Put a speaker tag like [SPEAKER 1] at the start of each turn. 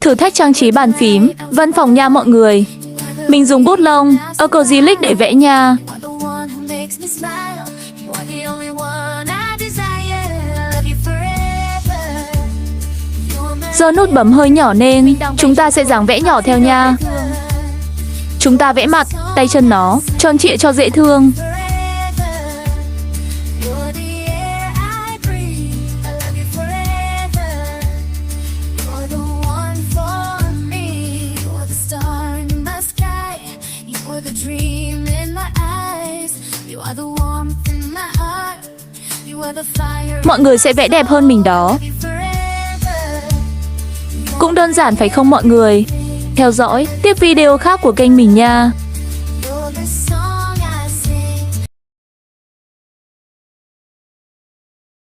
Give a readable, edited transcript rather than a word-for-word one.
[SPEAKER 1] Thử thách trang trí bàn phím, văn phòng nha mọi người. Mình dùng bút lông, acrylic để vẽ nha. Do nút bấm hơi nhỏ nên chúng ta sẽ dáng vẽ nhỏ theo nha. Chúng ta vẽ mặt, tay chân nó, tròn trịa cho dễ thương. Mọi người sẽ vẽ đẹp hơn mình đó. Cũng đơn giản phải không mọi người? Theo dõi tiếp video khác của kênh mình nha.